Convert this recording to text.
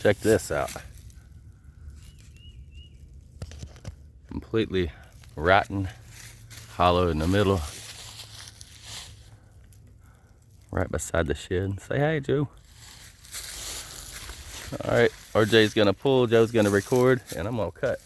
Check this out. Completely rotten, hollow in the middle, right beside the shed. Say hey, Joe. All right, RJ's gonna pull, Joe's gonna record, and I'm gonna cut.